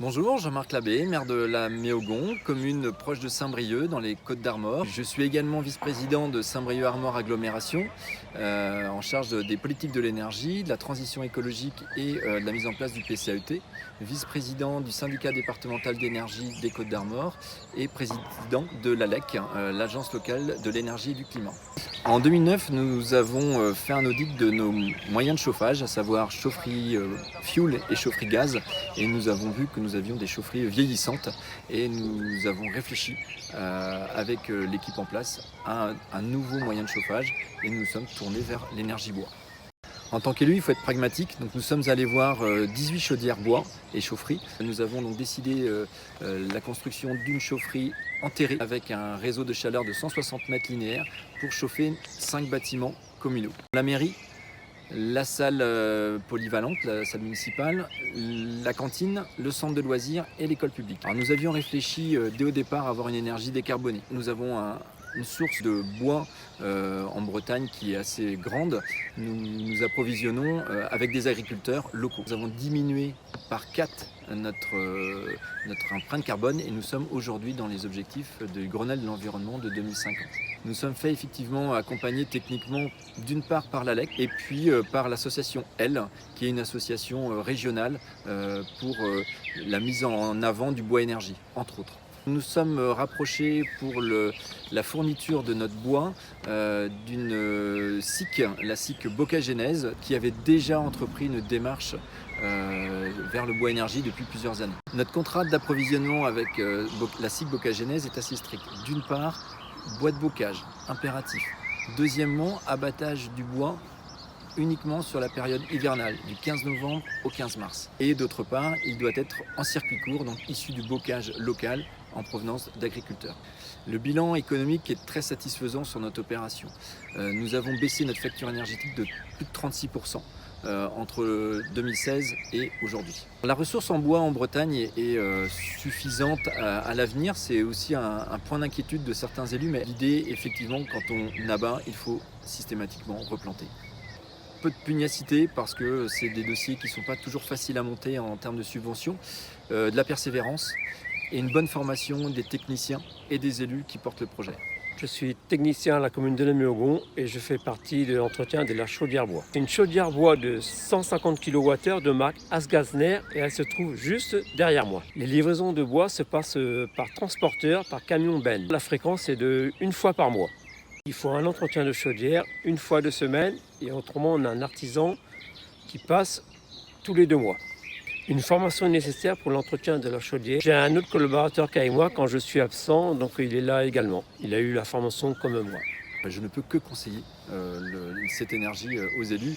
Bonjour, Jean-Marc Labbé, maire de la Méogon, commune proche de Saint-Brieuc dans les Côtes-d'Armor. Je suis également vice-président de Saint-Brieuc-Armor Agglomération, en charge des politiques de l'énergie, de la transition écologique et de la mise en place du PCAET, vice-président du syndicat départemental d'énergie des Côtes-d'Armor et président de l'ALEC, l'agence locale de l'énergie et du climat. En 2009, nous avons fait un audit de nos moyens de chauffage, à savoir chaufferie fuel et chaufferie gaz, et nous avons vu que nous avions des chaufferies vieillissantes et nous avons réfléchi avec l'équipe en place à un nouveau moyen de chauffage et nous nous sommes tournés vers l'énergie bois. En tant qu'élu, il faut être pragmatique, donc nous sommes allés voir 18 chaudières bois et chaufferies. Nous avons donc décidé la construction d'une chaufferie enterrée avec un réseau de chaleur de 160 mètres linéaires pour chauffer 5 bâtiments communaux. La mairie, la salle polyvalente, la salle municipale, la cantine, le centre de loisirs et l'école publique. Alors nous avions réfléchi dès au départ à avoir une énergie décarbonée. Nous avons une source de bois en Bretagne qui est assez grande. Nous nous approvisionnons avec des agriculteurs locaux. Nous avons diminué par 4 notre empreinte carbone et nous sommes aujourd'hui dans les objectifs du Grenelle de l'environnement de 2050. Nous sommes fait effectivement accompagner techniquement d'une part par l'ALEC et puis par l'association Elle, qui est une association régionale pour la mise en avant du bois énergie, entre autres. Nous sommes rapprochés pour la fourniture de notre bois d'une SIC, la SIC Bocagenèse, qui avait déjà entrepris une démarche vers le bois énergie depuis plusieurs années. Notre contrat d'approvisionnement avec la SIC Bocagenèse est assez strict. D'une part, bois de bocage, impératif. Deuxièmement, abattage du bois uniquement sur la période hivernale, du 15 novembre au 15 mars. Et d'autre part, il doit être en circuit court, donc issu du bocage local en provenance d'agriculteurs. Le bilan économique est très satisfaisant sur notre opération. Nous avons baissé notre facture énergétique de plus de 36%. Entre 2016 et aujourd'hui. La ressource en bois en Bretagne est suffisante à l'avenir. C'est aussi un point d'inquiétude de certains élus, mais l'idée, effectivement, quand on abat, il faut systématiquement replanter. Peu de pugnacité parce que c'est des dossiers qui ne sont pas toujours faciles à monter en termes de subventions, de la persévérance et une bonne formation des techniciens et des élus qui portent le projet. Je suis technicien à la commune de la Méogon et je fais partie de l'entretien de la chaudière bois. C'est une chaudière bois de 150 kWh de marque Asgazner et elle se trouve juste derrière moi. Les livraisons de bois se passent par transporteur, par camion Ben. La fréquence est de 1 fois par mois. Il faut un entretien de chaudière 1 fois de semaine et autrement on a un artisan qui passe tous les 2 mois. Une formation est nécessaire pour l'entretien de la chaudière. J'ai un autre collaborateur qu'avec moi quand je suis absent, donc il est là également. Il a eu la formation comme moi. Je ne peux que conseiller cette énergie aux élus.